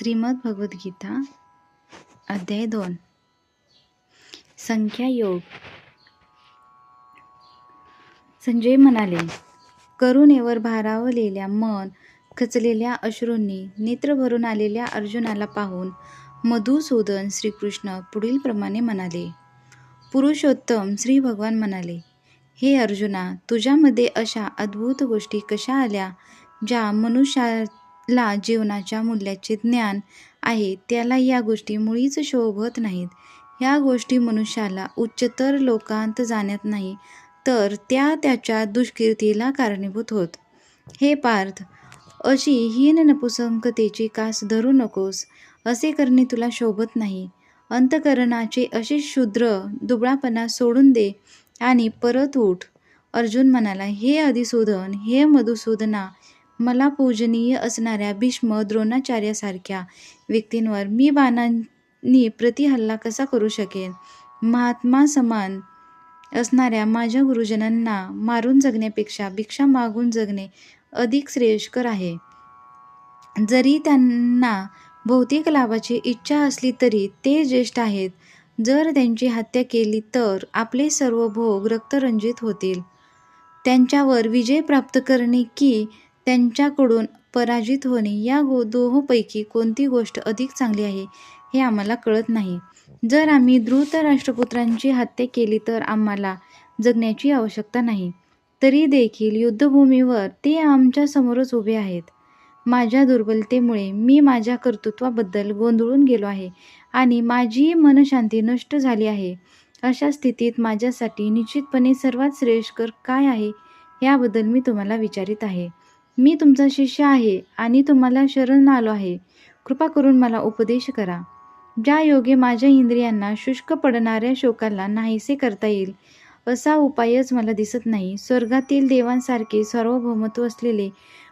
श्रीमद भगवद्गीता अध्याय 2 संख्यायोग. संजय म्हणाले, करुणेवर भारावलेल्या मन खचलेल्या अश्रूंनी नेत्र भरून आलेल्या अर्जुनाला पाहून मधुसूदन श्रीकृष्ण पुढील प्रमाणे म्हणाले. पुरुषोत्तम श्री भगवान म्हणाले, हे अर्जुना, तुझ्यामध्ये अशा अद्भुत गोष्टी कशा आल्या ज्या मनुष्याला जीवनाच्या मूल्याचे ज्ञान आहे त्याला या गोष्टी मुळीच शोभत नाहीत. या गोष्टी मनुष्याला उच्चतर लोकांत जाण्यात नाही तर त्या त्याच्या दुष्कीर्तीला कारणीभूत होत. हे पार्थ, अशी हीन नपुसंकतेची कास धरू नकोस. असे करणे तुला शोभत नाही. अंतःकरणाचे असे क्षुद्र दुबळापणा सोडून दे आणि परत उठ. अर्जुन म्हणाला, हे अधिसूदन, हे मधुसूदना, मला पूजनीय असणाऱ्या भीष्म द्रोणाचार्यासारख्या व्यक्तींवर मी बाणांनी प्रतिहल्ला कसा करू शकेन? महात्मा समान असणाऱ्या माझ्या गुरुजनांना मारून जगण्यापेक्षा भिक्षा मागून जगणे अधिक श्रेयस्कर आहे. जरी त्यांना भौतिक लाभाची इच्छा असली तरी ते ज्येष्ठ आहेत. जर त्यांची हत्या केली तर आपले सर्व भोग रक्तरंजित होतील. त्यांच्यावर विजय प्राप्त करणे की त्यांच्याकडून पराजित होणे या दोहोंपैकी कोणती गोष्ट अधिक चांगली आहे हे आम्हाला कळत नाही. जर आम्ही धृतराष्ट्रपुत्रांची हत्या केली तर आम्हाला जगण्याची आवश्यकता नाही. तरी देखील युद्धभूमीवर ते आमच्या समोरच उभे आहेत. माझ्या दुर्बलतेमुळे मी माझ्या कर्तृत्वाबद्दल गोंधळून गेलो आहे आणि माझी मनशांती नष्ट झाली आहे. अशा स्थितीत माझ्यासाठी निश्चितपणे सर्वात श्रेयस्कर काय आहे याबद्दल मी तुम्हाला विचारित आहे. मी तुमचा शिष्य आहे आणि तुम्हाला शरण आलो आहे. कृपा करून मला उपदेश करा. ज्या योगे माझ्या इंद्रियांना शुष्क पडणाऱ्या शोकाला नाहीसे करता येईल असा उपायच मला दिसत नाही. स्वर्गातील देवांसारखे सार्वभौमत्व असलेले,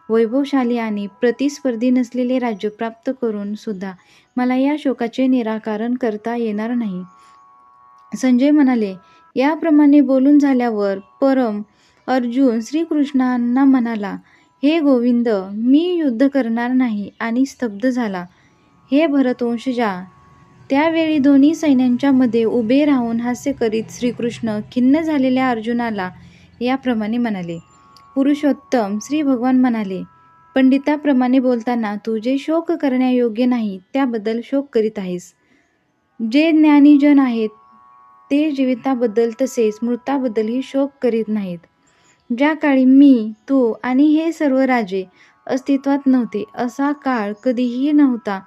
वैभवशाली आणि प्रतिस्पर्धी नसलेले राज्य प्राप्त करून सुद्धा मला या शोकाचे निराकरण करता येणार नाही. संजय म्हणाले, याप्रमाणे बोलून झाल्यावर परम अर्जुन श्रीकृष्णांना म्हणाला, हे गोविंद, मी युद्ध करणार नाही आणि स्तब्ध झाला. हे भरतवंशजा, त्यावेळी दोन्ही सैन्यांच्या मध्ये उभे राहून हास्य करीत श्रीकृष्ण खिन्न झालेल्या अर्जुनाला याप्रमाणे म्हणाले. पुरुषोत्तम श्री भगवान म्हणाले, पंडिताप्रमाणे बोलताना तू जे शोक करण्यायोग्य नाही त्याबद्दल शोक करीत आहेस. जे ज्ञानी जन आहेत ते जीविताबद्दल तसेच मृताबद्दलही शोक करीत नाहीत. ज्या काळी मी, तू आणि हे सर्व राजे अस्तित्वात नव्हते असा काळ कधीही नव्हता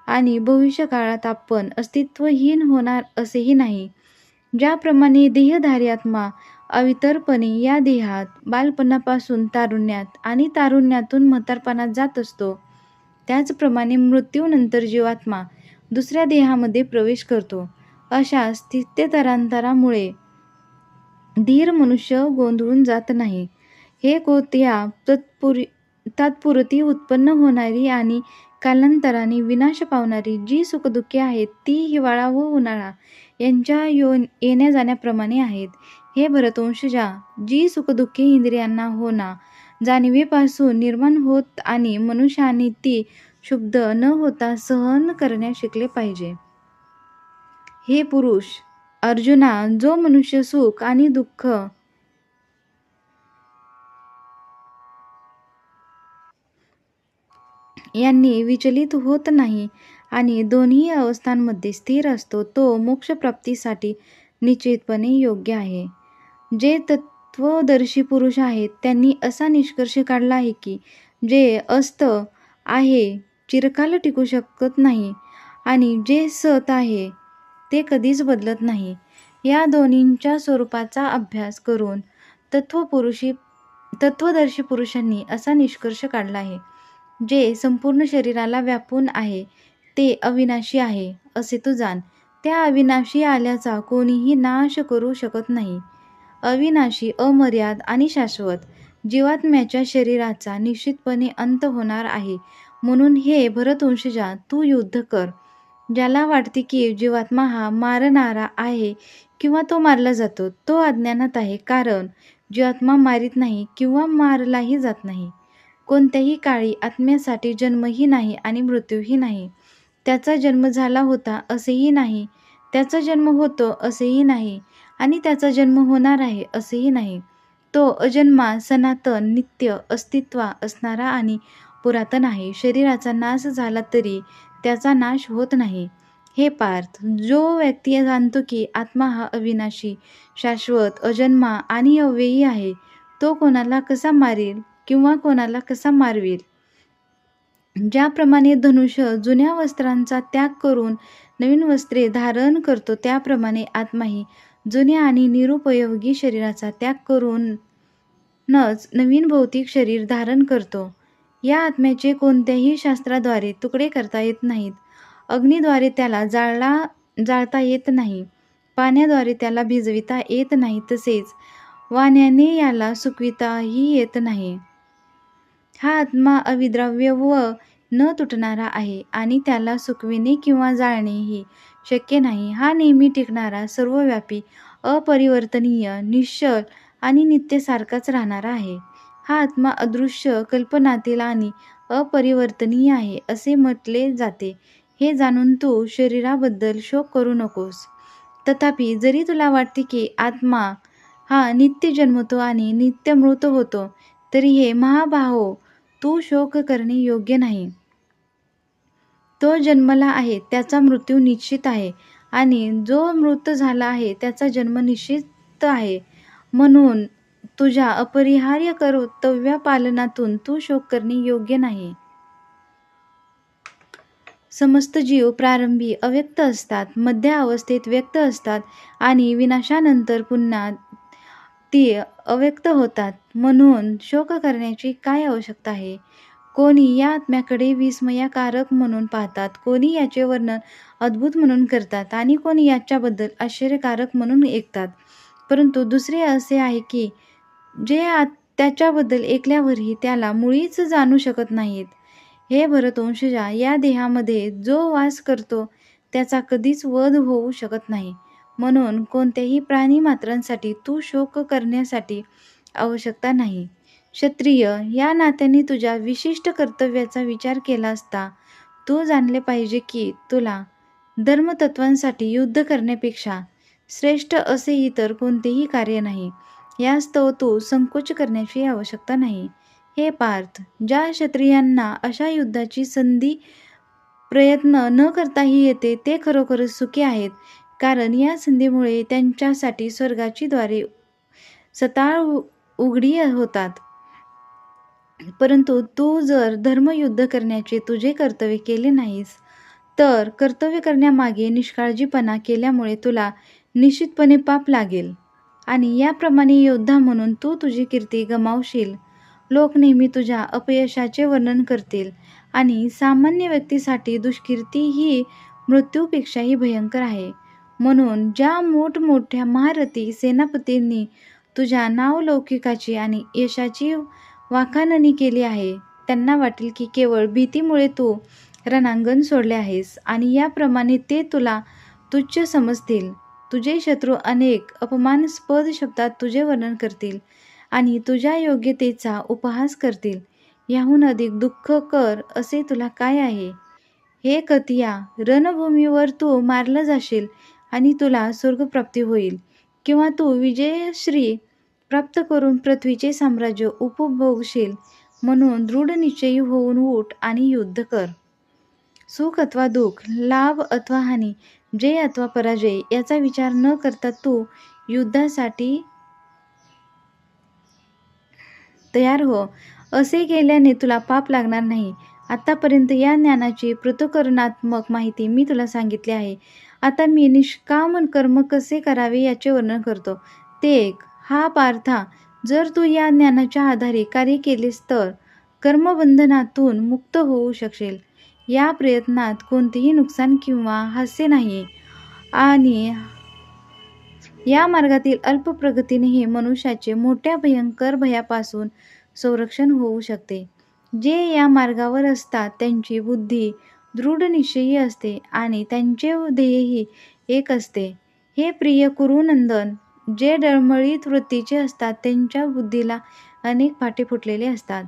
आणि भविष्यकाळात आपण अस्तित्वहीन होणार असेही नाही. ज्याप्रमाणे देहधारी आत्मा अविरतपणे या देहात बालपणापासून तारुण्यात आणि तारुण्यातून म्हातारपणात जात असतो, त्याचप्रमाणे मृत्यूनंतर जीवात्मा दुसऱ्या देहामध्ये प्रवेश करतो. अशा स्थित्यंतरामुळे धीर मनुष्य गोंधळून जात नाही. हे कोत्या तात्पुरती उत्पन्न होणारी आणि कालांतराने विनाश पावणारी जी सुखदुःखे आहेत ती हिवाळा व उन्हाळा यांच्या येण्या जाण्याप्रमाणे आहेत. हे भरतवंशजा, जी सुखदुःखे इंद्रियांना होणा जाणीवेपासून निर्माण होत आणि मनुष्याने ती क्षुब्ध न होता सहन करण्यास शिकले पाहिजे. हे पुरुष अर्जुना, जो मनुष्य सुख आणि दुःख यांनी विचलित होत नाही आणि दोन्ही अवस्थांमध्ये स्थिर असतो तो मोक्षप्राप्तीसाठी निश्चितपणे योग्य आहे. जे तत्वदर्शी पुरुष आहेत त्यांनी असा निष्कर्ष काढला आहे की जे अस्त आहे चिरकाल टिकू शकत नाही आणि जे सत आहे ते कधीच बदलत नाही. या दोन्हींच्या स्वरूपाचा अभ्यास करून तत्वदर्शी पुरुषांनी असा निष्कर्ष काढला आहे, जे संपूर्ण शरीराला व्यापून आहे ते अविनाशी आहे असे तू जाण. त्या अविनाशी आल्याचा कोणीही नाश करू शकत नाही. अविनाशी, अमर्याद आणि शाश्वत जीवात्म्याच्या शरीराचा निश्चितपणे अंत होणार आहे. म्हणून हे भरतवंशजा, तू युद्ध कर. ज्याला वाटते की जीवात्मा हा मारणारा आहे किंवा तो मारला जातो तो अज्ञानात आहे, कारण जीवात्मा मारित नाही किंवा मारलाही जात नाही. कोणत्याही काळी आत्म्यासाठी जन्मही नाही आणि मृत्यूही नाही. त्याचा जन्म झाला होता असेही नाही, त्याचा जन्म होतो असेही नाही आणि त्याचा जन्म होणार आहे असेही नाही. तो अजन्मा, सनातन, नित्य अस्तित्व असणारा आणि पुरातन आहे. शरीराचा नाश झाला तरी त्याचा नाश होत नाही. हे पार्थ, जो व्यक्ती जाणतो की आत्मा हा अविनाशी, शाश्वत, अजन्मा आणि अव्ययी आहे, तो कोणाला कसा मारेल किंवा कोणाला कसा मारवेल? ज्याप्रमाणे धनुष्य जुन्या वस्त्रांचा त्याग करून नवीन वस्त्रे धारण करतो, त्याप्रमाणे आत्माही जुन्या आणि निरुपयोगी शरीराचा त्याग करूनच नवीन भौतिक शरीर धारण करतो. या आत्म्याचे कोणत्याही शास्त्राद्वारे तुकडे करता येत नाहीत. अग्नीद्वारे त्याला जाळता येत नाही, पाण्याद्वारे त्याला भिजविता येत नाही, तसेच वाण्याने याला सुकविताही येत नाही. हा आत्मा अविद्राव्य व न तुटणारा आहे आणि त्याला सुकविणे किंवा जाळणेही शक्य नाही. हा नेहमी टिकणारा, सर्वव्यापी, अपरिवर्तनीय, निश्चल आणि नित्य सारखाच राहणारा आहे. हा आत्मा अदृश्य, कल्पनातील आणि अपरिवर्तनीय आहे असे म्हटले जाते. हे जाणून तू शरीराबद्दल शोक करू नकोस. तथापि जरी तुला वाटते की आत्मा हा नित्य जन्मतो आणि नित्य मृत होतो, तरी हे महाबाहो, तू शोक करणे योग्य नाही. तो जन्मला आहे त्याचा मृत्यू निश्चित आहे आणि जो मृत झाला आहे त्याचा जन्म निश्चित आहे. म्हणून तुझ्या अपरिहार्य कर्तव्यपालनातून तू शोक करणे योग्य नाही. समस्त जीव प्रारंभी अव्यक्त असतात, मध्य अवस्थेत व्यक्त असतात आणि विनाशानंतर पुन्हा ती अव्यक्त होतात. म्हणून शोक करण्याची काय आवश्यकता आहे? कोणी या आत्म्याकडे विस्मयकारक म्हणून पाहतात, कोणी याचे वर्णन अद्भुत म्हणून करतात आणि कोणी याच्याबद्दल आश्चर्यकारक म्हणून ऐकतात. परंतु दुसरे असे आहे की जे त्याच्याबद्दल ऐकल्यावरही त्याला मुळीच जाणू शकत नाहीत. हे भरतवंशजा, या देहामध्ये जो वास करतो त्याचा कधीच वध होऊ शकत नाही. म्हणून कोणत्याही प्राणीमात्रांसाठी तू शोक करण्यासाठी आवश्यकता नाही. क्षत्रिय या नात्याने तुझ्या विशिष्ट कर्तव्याचा विचार केला असता तू जाणले पाहिजे की तुला धर्मतत्वांसाठी युद्ध करण्यापेक्षा श्रेष्ठ असे इतर कोणतेही कार्य नाही. यास्तव तू संकोच करण्याची आवश्यकता नाही. हे पार्थ, ज्या क्षत्रियांना अशा युद्धाची संधी प्रयत्न न करताही येते ते खरोखरच सुखी आहेत, कारण या संधीमुळे त्यांच्यासाठी स्वर्गाची द्वारे सताळ उघडी होतात. परंतु तू जर धर्मयुद्ध करण्याचे तुझे कर्तव्य केले नाहीस, तर कर्तव्य करण्यामागे निष्काळजीपणा केल्यामुळे तुला निश्चितपणे पाप लागेल आणि याप्रमाणे योद्धा म्हणून तू तुझी कीर्ती गमावशील. लोक नेहमी तुझ्या अपयशाचे वर्णन करतील आणि सामान्य व्यक्तीसाठी दुष्कीर्ती ही मृत्यूपेक्षाही भयंकर आहे. म्हणून ज्या मोठमोठ्या महारथी सेनापतींनी तुझ्या नावलौकिकाची आणि यशाची वाखाणणी केली आहे, त्यांना वाटेल की केवळ भीतीमुळे तू रणांगण सोडले आहेस आणि याप्रमाणे ते तुला तुच्छ समजतील. तुझे शत्रू अनेक अपमानास्पद शब्दात तुझे वर्णन करतील आणि तुझ्या योग्यतेचा उपहास करतील. याहून अधिक दुःखकर असे तुला काय आहे? हे कथिया, रणभूमीवर तू मारला जाशील आणि तुला स्वर्गप्राप्ती होईल, किंवा तू विजयश्री प्राप्त करून पृथ्वीचे साम्राज्य उपभोगशील. म्हणून दृढ निश्चयी होऊन उठ आणि युद्ध कर. सुख अथवा दुःख, लाभ अथवा हानी, जय अथवा पराजय याचा विचार न करता तू युद्धासाठी तयार हो. असे केल्याने तुला पाप लागणार नाही. आतापर्यंत या ज्ञानाची पृथक्करणात्मक माहिती मी तुला सांगितली आहे. आता मी निष्काम कर्म कसे करावे याचे वर्णन करतो. ते एक. हा पार्था, जर तू या ज्ञानाच्या आधारे कार्य केलेस तर कर्मबंधनातून मुक्त होऊ शकशील. या प्रयत्नात कोणतेही नुकसान किंवा हास्य नाही आणि या मार्गातील अल्प प्रगतीनेही मनुष्याचे मोठ्या भयंकर भयापासून संरक्षण होऊ शकते. जे या मार्गावर असतात त्यांची बुद्धी दृढ निश्चयी असते आणि त्यांचे ध्येयही एक असते. हे प्रिय कुरुनंदन, जे डळमळीत वृत्तीचे असतात त्यांच्या बुद्धीला अनेक फाटे फुटलेले असतात.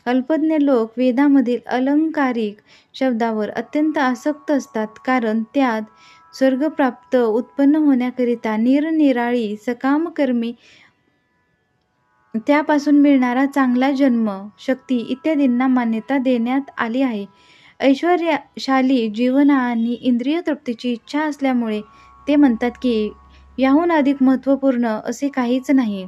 अल्पज्ञ लोक वेदामधील अलंकारिक शब्दावर अत्यंत आसक्त असतात, कारण त्यात स्वर्गप्राप्त उत्पन्न होण्याकरिता निरनिराळी सकाम कर्मी, त्यापासून मिळणारा चांगला जन्म, शक्ती इत्यादींना मान्यता देण्यात आली आहे. ऐश्वर्यशाली जीवन आणि इंद्रिय तृप्तीची इच्छा असल्यामुळे ते म्हणतात की याहून अधिक महत्त्वपूर्ण असे काहीच नाही.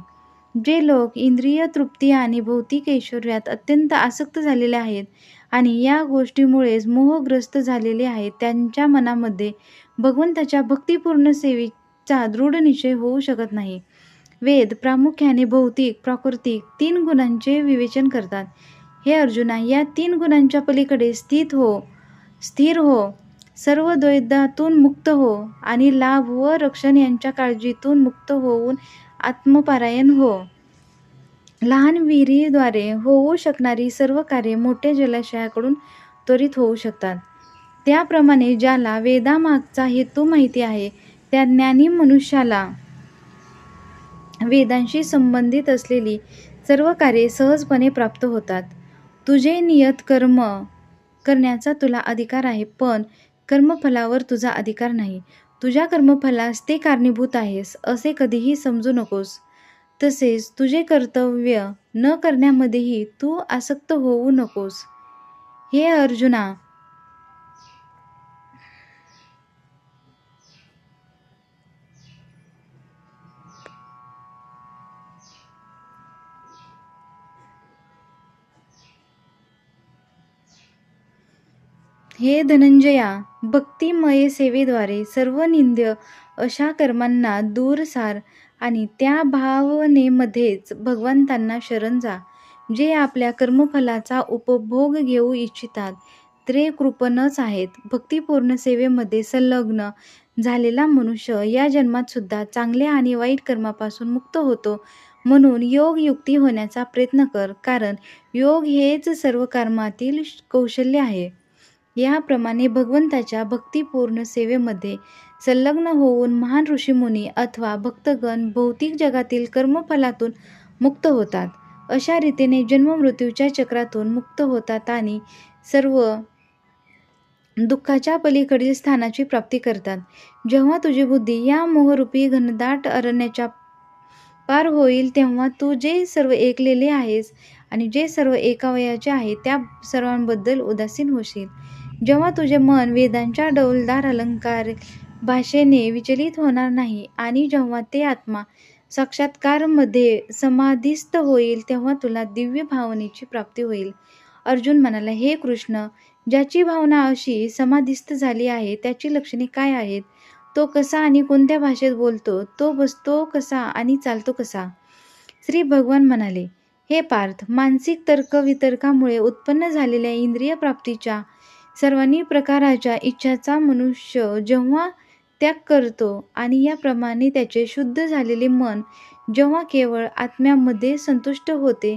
जे लोक इंद्रिय तृप्ती आणि भौतिक ऐश्वर्यात अत्यंत आसक्त झालेले आहेत आणि या गोष्टीमुळेच मोहग्रस्त झालेले आहेत, त्यांच्या मनामध्ये भगवंताच्या भक्तिपूर्ण सेवेचा दृढ निश्चय होऊ शकत नाही. वेद प्रामुख्याने भौतिक, प्राकृतिक 3 गुणांचे विवेचन करतात. हे अर्जुना, या 3 गुणांच्या पलीकडे स्थिर हो, सर्व द्वैतातून मुक्त हो आणि लाभ व रक्षण यांच्या काळजीतून मुक्त होऊन आत्मपरायण हो. लहान विहिरीद्वारे होऊ शकणारी सर्व कार्ये मोठ्या जलाशयाकडून त्वरित होऊ शकतात. त्याप्रमाणे ज्याला वेदामागचा हेतू माहिती आहे, त्या ज्ञानी मनुष्याला वेदांशी संबंधित असलेली सर्व कार्ये सहजपणे प्राप्त होतात. तुझे नियत कर्म करण्याचा तुला अधिकार आहे, पण कर्मफलावर तुझा अधिकार नाही. तुझ्या कर्मफलास ते कारणीभूत आहेस असे कधीही समजू नकोस. तसेच तुझे कर्तव्य न करण्यामध्येही तू आसक्त होऊ नकोस. हे अर्जुना, हे धनंजया, भक्तिमय सेवेद्वारे सर्व निंद्य अशा कर्मांना दूर सार आणि त्या भावनेमध्येच भगवंतांना शरण जा. जे आपल्या कर्मफलाचा उपभोग घेऊ इच्छितात ते कृपणच आहेत. भक्तिपूर्ण सेवेमध्ये संलग्न झालेला मनुष्य या जन्मात सुद्धा चांगल्या आणि वाईट कर्मापासून मुक्त होतो. म्हणून योगयुक्ती होण्याचा प्रयत्न कर, कारण योग हेच सर्व कर्मातील कौशल्य आहे. याप्रमाणे भगवंताच्या भक्तिपूर्ण सेवेमध्ये संलग्न होऊन महान ऋषीमुनी अथवा भक्तगण भौतिक जगातील कर्मफलातून मुक्त होतात. अशा रीतीने जन्ममृत्यूच्या चक्रातून मुक्त होतात आणि सर्व दुःखाच्या पलीकडील स्थानाची प्राप्ती करतात. जेव्हा तुझी बुद्धी या मोहरूपी घनदाट अरण्याच्या पार होईल, तेव्हा तू जे सर्व ऐकलेले आहेस आणि जे सर्व ऐकावयाचे आहे त्या सर्वांबद्दल उदासीन होशील. जेव्हा तुझे मन वेदांच्या डौलदार अलंकार भाषेने विचलित होणार नाही आणि जेव्हा ते आत्मा साक्षात्कारमध्ये समाधिस्थ होईल, तेव्हा तुला दिव्य भावनेची प्राप्ती होईल. अर्जुन म्हणाला, हे कृष्ण, ज्याची भावना अशी समाधिस्थ झाली आहे त्याची लक्षणे काय आहेत? तो कसा आणि कोणत्या भाषेत बोलतो? तो बसतो कसा आणि चालतो कसा? श्री भगवान म्हणाले, हे पार्थ, मानसिक तर्कवितर्कामुळे उत्पन्न झालेल्या इंद्रिय प्राप्तीच्या सर्वांनी प्रकारच्या इच्छाचा मनुष्य जेव्हा त्याग करतो आणि याप्रमाणे त्याचे शुद्ध झालेले मन जेव्हा केवळ आत्म्यामध्ये संतुष्ट होते,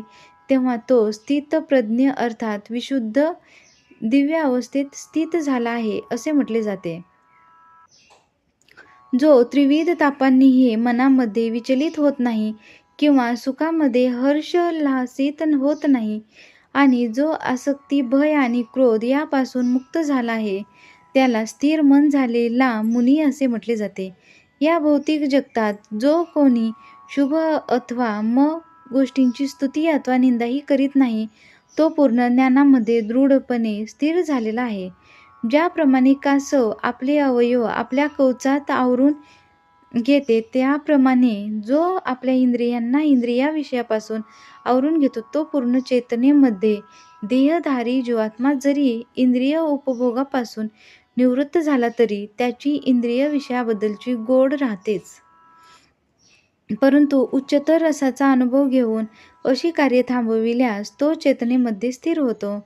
तेव्हा तो स्थितप्रज्ञ अर्थात विशुद्ध दिव्य अवस्थेत स्थित झाला आहे असे म्हटले जाते. जो त्रिविध तापांनीही मनामध्ये विचलित होत नाही किंवा सुखामध्ये हर्षोल्लासित होत नाही आणि जो आसक्ती, भय आणि क्रोध यापासून मुक्त झाला आहे, त्याला स्थिर मन झालेला मुनी असे म्हटले जाते. या भौतिक जगतात जो कोणी शुभ अथवा मग गोष्टींची स्तुती अथवा निंदाही करीत नाही, तो पूर्ण ज्ञानामध्ये दृढपणे स्थिर झालेला आहे. ज्याप्रमाणे कासव आपले अवयव आपल्या कवचात आवरून घेते, त्याप्रमाणे जो आपल्या इंद्रियांना इंद्रियाविषयापासून आवरून घेतो, तो पूर्ण चेतनेमध्ये देहधारी जीवात्मा जरी इंद्रिय उपभोगापासून निवृत्त झाला तरी त्याची इंद्रिय विषयाबद्दलची गोड राहतेच. परंतु उच्चतर रसाचा अनुभव घेऊन अशी कार्ये थांबविल्यास तो चेतनेमध्ये स्थिर होतो.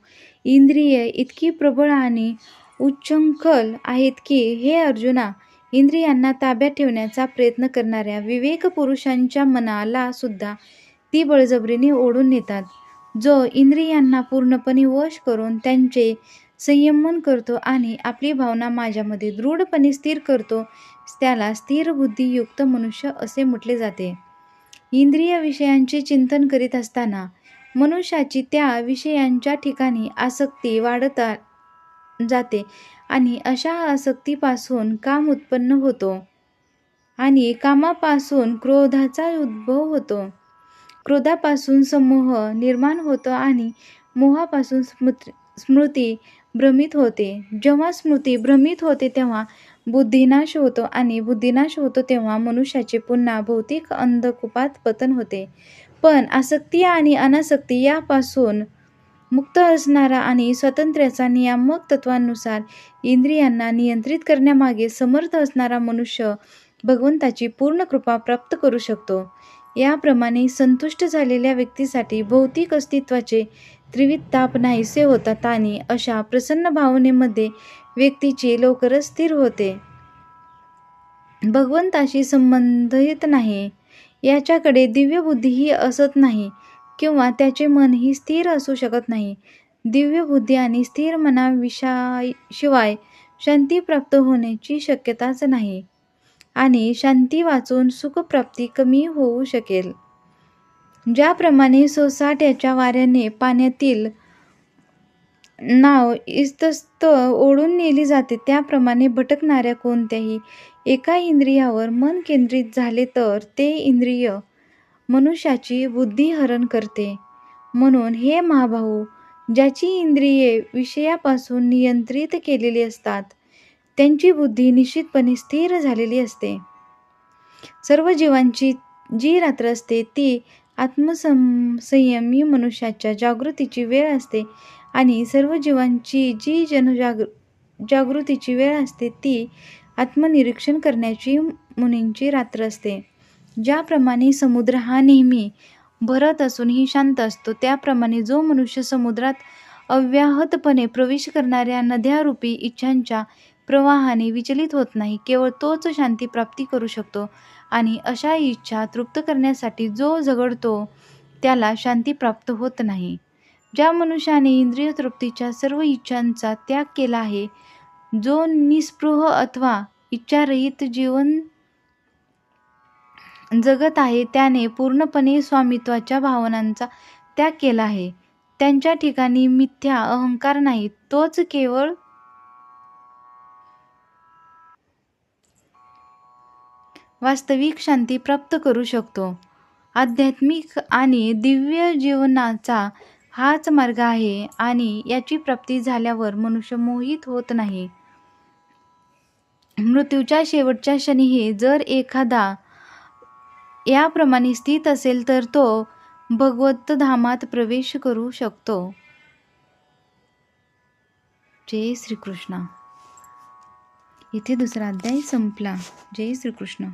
इंद्रिये इतकी प्रबळ आणि उच्छृंखल आहेत की, हे अर्जुना, इंद्रियांना ताब्यात ठेवण्याचा प्रयत्न करणाऱ्या विवेक पुरुषांच्या मनाला सुद्धा ती बळजबरीने ओढून नेतात. जो इंद्रियांना पूर्णपणे वश करून त्यांचे संयमन करतो आणि आपली भावना माझ्यामध्ये दृढपणे स्थिर करतो, त्याला स्थिर बुद्धियुक्त मनुष्य असे म्हटले जाते. इंद्रिय विषयांचे चिंतन करीत असताना मनुष्याची त्या विषयांच्या ठिकाणी आसक्ती वाढत जाते आणि अशा आसक्तीपासून काम उत्पन्न होतो आणि कामापासून क्रोधाचा उद्भव होतो. क्रोधापासून समोह निर्माण होतो आणि मोहापासून स्मृती भ्रमित होते. जेव्हा स्मृती भ्रमित होते तेव्हा बुद्धिनाश होतो आणि बुद्धिनाश होतो तेव्हा मनुष्याचे पुन्हा भौतिक अंधकूपात पतन होते. पण आसक्ती आणि अनासक्ती यापासून मुक्त असणारा आणि स्वातंत्र्याचा नियामक तत्वानुसार इंद्रियांना नियंत्रित करण्यामागे समर्थ असणारा मनुष्य भगवंताची पूर्ण कृपा प्राप्त करू शकतो. याप्रमाणे संतुष्ट झालेल्या व्यक्तीसाठी भौतिक अस्तित्वाचे त्रिविध ताप नाहीसे होतात आणि अशा प्रसन्न भावनेमध्ये व्यक्तीची लवकरच स्थिर होते. भगवंताशी संबंधित नाही, याच्याकडे दिव्य बुद्धीही असत नाही किंवा त्याचे मनही स्थिर असू शकत नाही. दिव्य बुद्धी आणि स्थिर मनाशिवाय शांती प्राप्त होण्याची शक्यताच नाही आणि शांती वाचून सुखप्राप्ती कमी होऊ शकेल. ज्याप्रमाणे सोसाट्याच्या वाऱ्याने पाण्यातील नाव इतस्त ओढून नेली जाते, त्याप्रमाणे भटकणाऱ्या कोणत्याही एका इंद्रियावर मन केंद्रित झाले तर ते इंद्रिय मनुष्याची बुद्धी हरण करते. म्हणून हे महाभाऊ, ज्याची इंद्रिये विषयापासून नियंत्रित केलेली असतात, त्यांची बुद्धी निश्चितपणे स्थिर झालेली असते. सर्व जीवांची जी रात्र असते ती आत्मसंयमी मनुष्याच्या जागृतीची वेळ असते आणि सर्व जीवांची जी जागृतीची वेळ असते ती आत्मनिरीक्षण करण्याची मुनींची रात्र असते. ज्याप्रमाणे समुद्र हा नेहमी भरत असूनही शांत असतो, त्याप्रमाणे जो मनुष्य समुद्रात अव्याहतपणे प्रवेश करणाऱ्या नद्यारूपी इच्छांच्या प्रवाहाने विचलित होत नाही, केवळ तोच शांती प्राप्ती करू शकतो. आणि अशा इच्छा तृप्त करण्यासाठी जो झगडतो त्याला शांती प्राप्त होत नाही. ज्या मनुष्याने इंद्रिय तृप्तीच्या सर्व इच्छांचा त्याग केला आहे, जो निस्पृह अथवा इच्छारहित जीवन जगत आहे, त्याने पूर्णपणे स्वामित्वाच्या भावनांचा त्याग केला आहे. त्यांच्या ठिकाणी मिथ्या अहंकार नाही, तोच केवळ वास्तविक शांती प्राप्त करू शकतो. आध्यात्मिक आणि दिव्य जीवनाचा हाच मार्ग आहे आणि याची प्राप्ती झाल्यावर मनुष्य मोहित होत नाही. मृत्यूच्या शेवटच्या क्षणीही जर एखादा याप्रमाणे स्थित असेल तर तो भगवतधामात प्रवेश करू शकतो. जय श्रीकृष्ण. इथे दुसरा अध्याय संपला. जय श्रीकृष्ण.